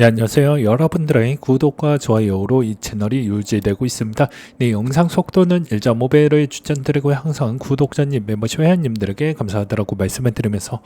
네, 안녕하세요. 여러분들의 구독과 좋아요로 이 채널이 유지되고 있습니다. 네, 영상 속도는 1.5배를 추천드리고 항상 구독자님, 멤버십 회원님들에게 감사하다고 말씀을 드리면서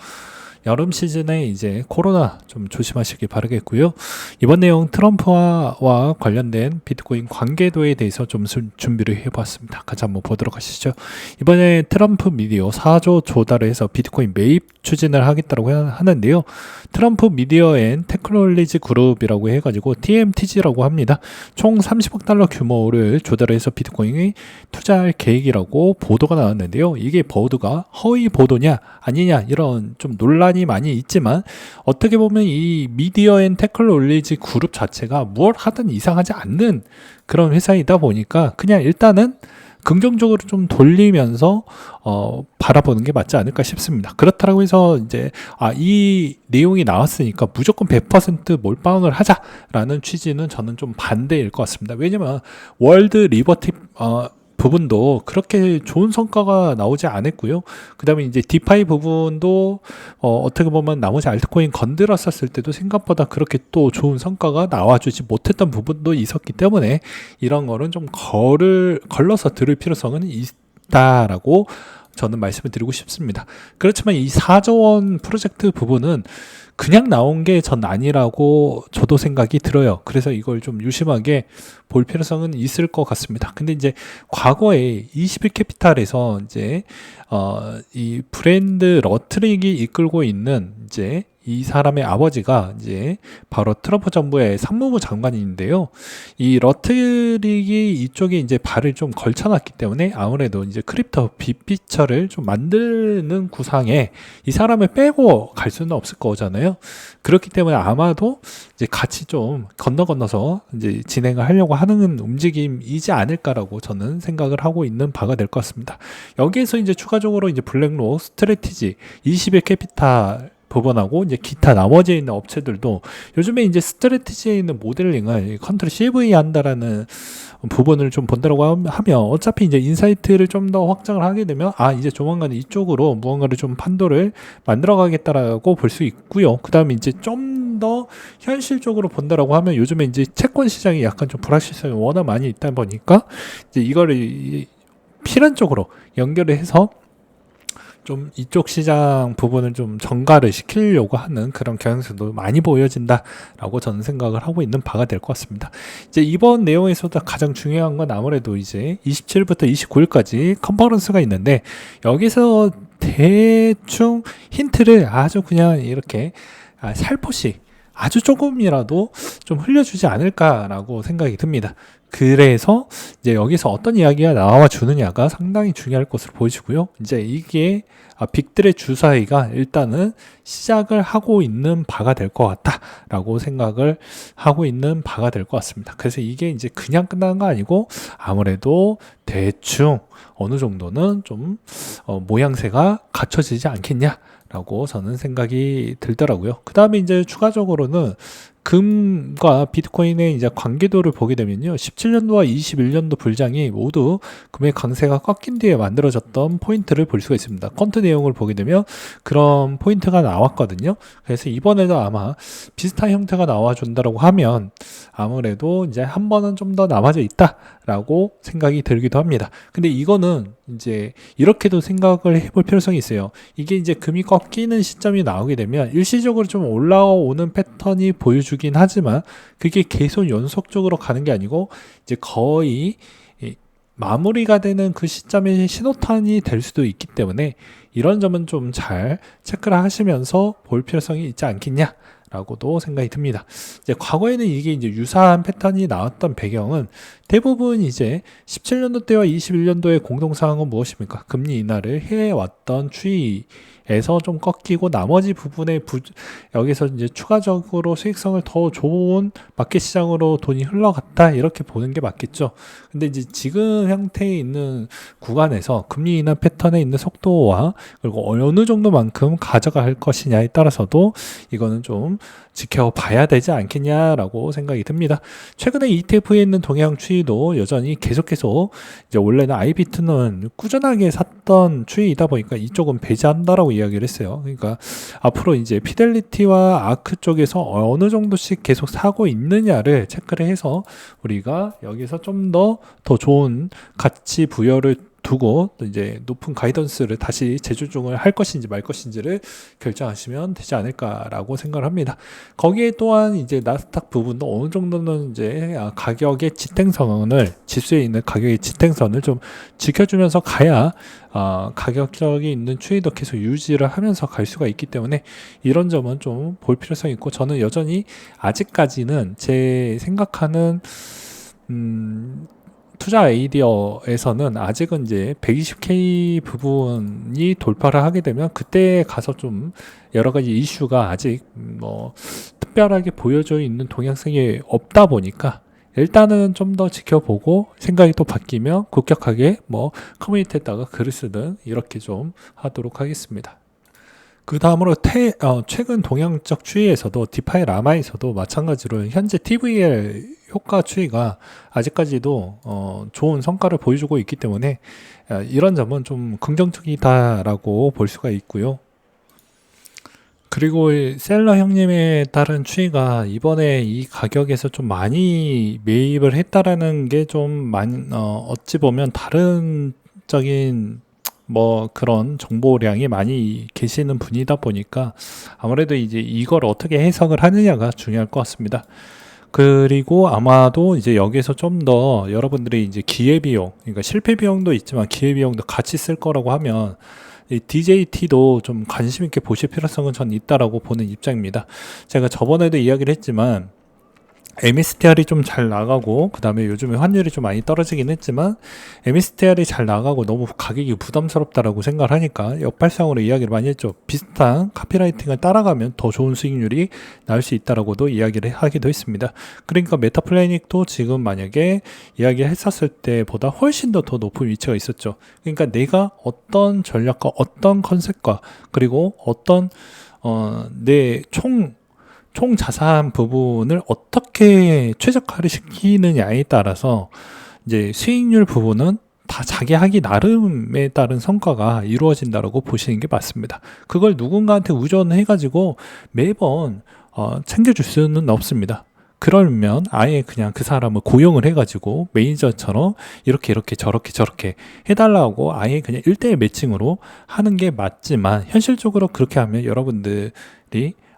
여름 시즌에 이제 코로나 좀 조심하시기 바라겠고요. 이번 내용 트럼프와 관련된 비트코인 관계도에 대해서 좀 준비를 해봤습니다. 같이 한번 보도록 하시죠. 이번에 트럼프 미디어 4조 조달을 해서 비트코인 매입 추진을 하겠다고 하는데요. 트럼프 미디어 앤 테크놀리지 그룹이라고 해가지고 TMTG라고 합니다. 총 30억 달러 규모를 조달해서 비트코인에 투자할 계획이라고 보도가 나왔는데요. 이게 보도가 허위 보도냐 아니냐 이런 좀 논란이 많이 있지만 어떻게 보면 이 미디어 앤 테크놀리지 그룹 자체가 무엇 하든 이상하지 않는 그런 회사이다 보니까 그냥 일단은 긍정적으로 좀 돌리면서 바라보는 게 맞지 않을까 싶습니다. 그렇다고 해서 이제 이 내용이 나왔으니까 무조건 100% 몰빵을 하자라는 취지는 저는 좀 반대일 것 같습니다. 왜냐면 월드 리버티 부분도 그렇게 좋은 성과가 나오지 않았고요. 그 다음에 이제 디파이 부분도 어떻게 보면 나머지 알트코인 건드렸었을 때도 생각보다 그렇게 또 좋은 성과가 나와주지 못했던 부분도 있었기 때문에 이런 거는 좀 걸러서 들을 필요성은 있다라고 저는 말씀을 드리고 싶습니다. 그렇지만 이 4조 원 프로젝트 부분은 그냥 나온 게 전 아니라고 저도 생각이 들어요. 그래서 이걸 좀 유심하게 볼 필요성은 있을 것 같습니다. 근데 이제 과거에 21캐피탈에서 이제 이 브랜드 러트릭이 이끌고 있는 이제 이 사람의 아버지가 이제 바로 트럼프 정부의 상무부 장관인데요. 이 러트릭이 이쪽에 이제 발을 좀 걸쳐놨기 때문에 아무래도 이제 크립토 빅피처를 좀 만드는 구상에 이 사람을 빼고 갈 수는 없을 거잖아요. 그렇기 때문에 아마도 이제 같이 좀 건너서 이제 진행을 하려고 하는 움직임이지 않을까라고 저는 생각을 하고 있는 바가 될 것 같습니다. 여기에서 이제 추가적으로 이제 블랙록 스트래티지 21캐피탈 부분하고 이제 기타 나머지에 있는 업체들도 요즘에 이제 스트래티지에 있는 모델링을 컨트롤 CV 한다라는 부분을 좀 본다라고 하면 어차피 이제 인사이트를 좀 더 확장을 하게 되면 이제 조만간 이쪽으로 무언가를 좀 판도를 만들어 가겠다라고 볼 수 있고요. 그 다음에 이제 좀 더 현실적으로 본다라고 하면 요즘에 이제 채권 시장이 약간 좀 불확실성이 워낙 많이 있다 보니까 이제 이거를 필연적으로 연결을 해서 좀 이쪽 시장 부분을 좀 정가를 시키려고 하는 그런 경향성도 많이 보여진다라고 저는 생각을 하고 있는 바가 될 것 같습니다. 이제 이번 내용에서도 가장 중요한 건 아무래도 이제 27일부터 29일까지 컨퍼런스가 있는데 여기서 대충 힌트를 아주 그냥 이렇게 살포시 아주 조금이라도 좀 흘려주지 않을까라고 생각이 듭니다. 그래서 이제 여기서 어떤 이야기가 나와 주느냐가 상당히 중요할 것으로 보여지고요. 이제 이게 빅들의 주사위가 일단은 시작을 하고 있는 바가 될 것 같다라고 생각을 하고 있는 바가 될 것 같습니다. 그래서 이게 이제 그냥 끝나는 거 아니고 아무래도 대충 어느 정도는 좀 모양새가 갖춰지지 않겠냐라고 저는 생각이 들더라고요. 그 다음에 이제 추가적으로는 금과 비트코인의 이제 관계도를 보게 되면요. 17년도와 21년도 불장이 모두 금의 강세가 꺾인 뒤에 만들어졌던 포인트를 볼 수가 있습니다. 퀀트 내용을 보게 되면 그런 포인트가 나왔거든요. 그래서 이번에도 아마 비슷한 형태가 나와준다고 하면 아무래도 이제 한 번은 좀 더 남아져 있다라고 생각이 들기도 합니다. 근데 이거는 이제 이렇게도 생각을 해볼 필요성이 있어요. 이게 이제 금이 꺾이는 시점이 나오게 되면 일시적으로 좀 올라오는 패턴이 보여주긴 하지만 그게 계속 연속적으로 가는 게 아니고 이제 거의 마무리가 되는 그 시점에 신호탄이 될 수도 있기 때문에 이런 점은 좀 잘 체크를 하시면서 볼 필요성이 있지 않겠냐 라고도 생각이 듭니다. 이제 과거에는 이게 이제 유사한 패턴이 나왔던 배경은 대부분 이제 17년도 때와 21년도의 공동사항은 무엇입니까? 금리 인하를 해왔던 추이에서 좀 꺾이고 나머지 부분에 여기서 이제 추가적으로 수익성을 더 좋은 마켓 시장으로 돈이 흘러갔다 이렇게 보는 게 맞겠죠. 근데 이제 지금 형태에 있는 구간에서 금리 인하 패턴에 있는 속도와 그리고 어느 정도만큼 가져갈 것이냐에 따라서도 이거는 좀 지켜봐야 되지 않겠냐라고 생각이 듭니다. 최근에 ETF에 있는 동향 추이도 여전히 계속해서 이제 원래는 아이비트는 꾸준하게 샀던 추이이다 보니까 이쪽은 배제한다라고 이야기를 했어요. 그러니까 앞으로 이제 피델리티와 아크 쪽에서 어느 정도씩 계속 사고 있느냐를 체크를 해서 우리가 여기서 좀 더 좋은 가치 부여를 두고 또 이제 높은 가이던스를 다시 재조정을 할 것인지 말 것인지를 결정하시면 되지 않을까라고 생각을 합니다. 거기에 또한 이제 나스닥 부분도 어느 정도는 이제 가격의 지탱선을 지수에 있는 가격의 지탱선을 좀 지켜주면서 가야 가격적이 있는 추이도 계속 유지를 하면서 갈 수가 있기 때문에 이런 점은 좀 볼 필요성이 있고 저는 여전히 아직까지는 제 생각하는 투자 아이디어에서는 아직은 이제 120K 부분이 돌파를 하게 되면 그때 가서 좀 여러 가지 이슈가 아직 뭐 특별하게 보여져 있는 동향성이 없다 보니까 일단은 좀 더 지켜보고 생각이 또 바뀌면 급격하게 뭐 커뮤니티에다가 글을 쓰든 이렇게 좀 하도록 하겠습니다. 그 다음으로 최근 동향적 추이에서도 디파이 라마에서도 마찬가지로 현재 TVL 효과 추이가 아직까지도 좋은 성과를 보여주고 있기 때문에 이런 점은 좀 긍정적이다라고 볼 수가 있고요. 그리고 셀러 형님에 따른 추이가 이번에 이 가격에서 좀 많이 매입을 했다라는 게 좀 어찌 보면 다른적인 뭐 그런 정보량이 많이 계시는 분이다 보니까 아무래도 이제 이걸 어떻게 해석을 하느냐가 중요할 것 같습니다. 그리고 아마도 이제 여기서 좀 더 여러분들이 이제 기회비용, 그러니까 실패비용도 있지만 기회비용도 같이 쓸 거라고 하면 이 DJT도 좀 관심 있게 보실 필요성은 전 있다라고 보는 입장입니다. 제가 저번에도 이야기를 했지만 MSTR이 좀 잘 나가고 그 다음에 요즘에 환율이 좀 많이 떨어지긴 했지만 MSTR이 잘 나가고 너무 가격이 부담스럽다라고 생각을 하니까 역발상으로 이야기를 많이 했죠. 비슷한 카피라이팅을 따라가면 더 좋은 수익률이 나올 수 있다라고도 이야기를 하기도 했습니다. 그러니까 메타플래닉도 지금 만약에 이야기를 했었을 때보다 훨씬 더 높은 위치가 있었죠. 그러니까 내가 어떤 전략과 어떤 컨셉과 그리고 어떤 내 총 자산 부분을 어떻게 최적화를 시키느냐에 따라서 이제 수익률 부분은 다 자기 하기 나름에 따른 성과가 이루어진다고 보시는 게 맞습니다. 그걸 누군가한테 의존해가지고 매번 챙겨줄 수는 없습니다. 그러면 아예 그냥 그 사람을 고용을 해가지고 매니저처럼 이렇게 저렇게 해달라고 아예 그냥 1대1 매칭으로 하는 게 맞지만 현실적으로 그렇게 하면 여러분들이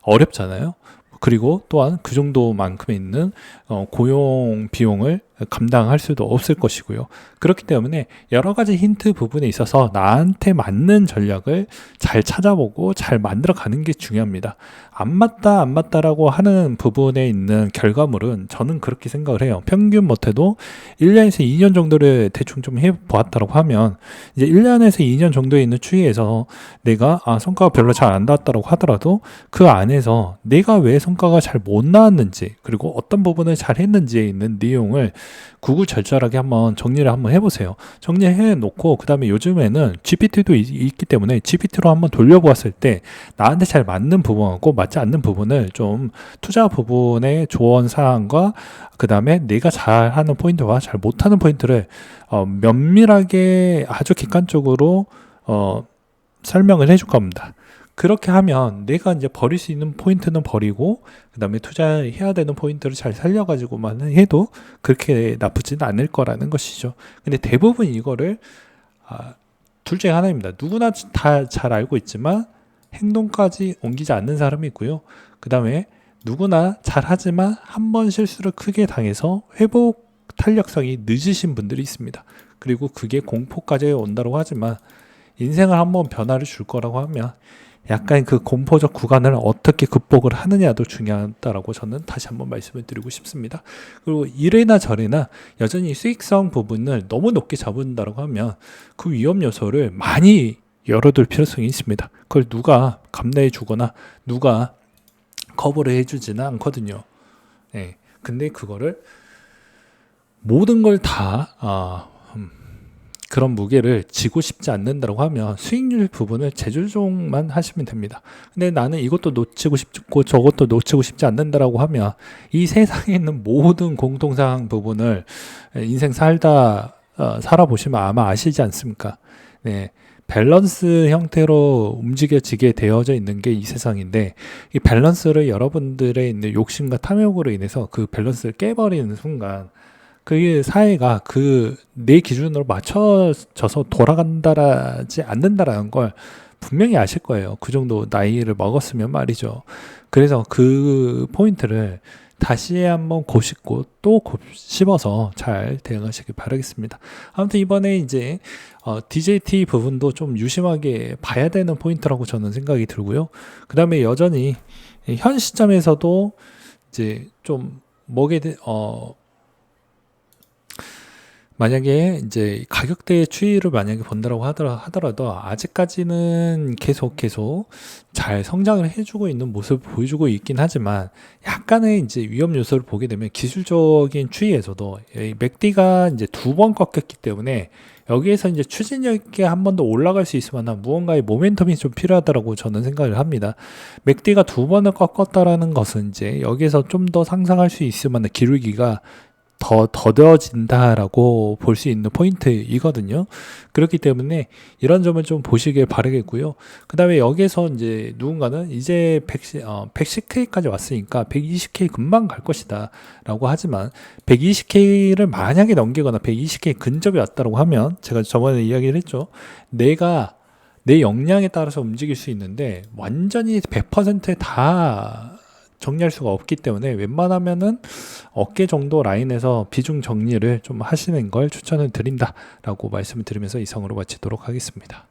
어렵잖아요. 그리고 또한 그 정도만큼의 있는 고용 비용을 감당할 수도 없을 것이고요. 그렇기 때문에 여러 가지 힌트 부분에 있어서 나한테 맞는 전략을 잘 찾아보고 잘 만들어 가는 게 중요합니다. 안 맞다라고 하는 부분에 있는 결과물은 저는 그렇게 생각을 해요. 평균 못해도 1년에서 2년 정도를 대충 좀 해보았다고 하면 이제 1년에서 2년 정도에 있는 추이에서 내가 성과가 별로 잘 안 나왔다고 하더라도 그 안에서 내가 왜 성과가 잘 못 나왔는지 그리고 어떤 부분을 잘 했는지에 있는 내용을 구구절절하게 한번 정리를 한번 해보세요. 정리해 놓고 그 다음에 요즘에는 GPT도 있기 때문에 GPT로 한번 돌려보았을 때 나한테 잘 맞는 부분하고 맞지 않는 부분을 좀 투자 부분의 조언 사항과 그 다음에 내가 잘하는 포인트와 잘 못하는 포인트를 면밀하게 아주 객관적으로 설명을 해줄 겁니다. 그렇게 하면 내가 이제 버릴 수 있는 포인트는 버리고 그 다음에 투자해야 되는 포인트를 잘 살려가지고만 해도 그렇게 나쁘지는 않을 거라는 것이죠. 근데 대부분 이거를 둘 중에 하나입니다. 누구나 다 잘 알고 있지만 행동까지 옮기지 않는 사람이 있고요. 그 다음에 누구나 잘하지만 한 번 실수를 크게 당해서 회복 탄력성이 늦으신 분들이 있습니다. 그리고 그게 공포까지 온다고 하지만 인생을 한번 변화를 줄 거라고 하면 약간 그 공포적 구간을 어떻게 극복을 하느냐도 중요하다라고 저는 다시 한번 말씀을 드리고 싶습니다. 그리고 이래나 저래나 여전히 수익성 부분을 너무 높게 잡은다고 하면 그 위험 요소를 많이 열어둘 필요성이 있습니다. 그걸 누가 감내해 주거나 누가 커버를 해주지는 않거든요. 네. 근데 그거를 모든 걸 다 그런 무게를 지고 싶지 않는다고 하면 수익률 부분을 재조정만 하시면 됩니다. 근데 나는 이것도 놓치고 싶고 저것도 놓치고 싶지 않는다라고 하면 이 세상에 있는 모든 공통상 부분을 인생 살아보시면 아마 아시지 않습니까? 네. 밸런스 형태로 움직여지게 되어져 있는 게 이 세상인데, 이 밸런스를 여러분들의 있는 욕심과 탐욕으로 인해서 그 밸런스를 깨버리는 순간 그게 사회가 그 내 기준으로 맞춰져서 돌아간다라지 않는다라는 걸 분명히 아실 거예요. 그 정도 나이를 먹었으면 말이죠. 그래서 그 포인트를 다시 한번 곱씹고 또 곱씹어서 잘 대응하시길 바라겠습니다. 아무튼 이번에 이제 DJT 부분도 좀 유심하게 봐야 되는 포인트라고 저는 생각이 들고요. 그 다음에 여전히 현 시점에서도 이제 좀 만약에 이제 가격대의 추이를 만약에 본다라고 하더라도 아직까지는 계속 잘 성장을 해주고 있는 모습을 보여주고 있긴 하지만 약간의 이제 위험 요소를 보게 되면 기술적인 추이에서도 맥디가 이제 2번 꺾였기 때문에 여기에서 이제 추진력 있게 한 번 더 올라갈 수 있을 만한 무언가의 모멘텀이 좀 필요하다라고 저는 생각을 합니다. 맥디가 2번을 꺾었다라는 것은 이제 여기에서 좀 더 상승할 수 있을 만한 기울기가 더 더뎌진다라고 볼 수 있는 포인트이거든요. 그렇기 때문에 이런 점을 좀 보시길 바라겠고요. 그 다음에 여기에서 이제 누군가는 이제 110K까지 왔으니까 120K 금방 갈 것이다 라고 하지만 120K를 만약에 넘기거나 120K 근접이 왔다고 하면 제가 저번에 이야기를 했죠. 내가 내 역량에 따라서 움직일 수 있는데 완전히 100%에 다 정리할 수가 없기 때문에 웬만하면은 어깨 정도 라인에서 비중 정리를 좀 하시는 걸 추천을 드린다라고 말씀을 드리면서 이상으로 마치도록 하겠습니다.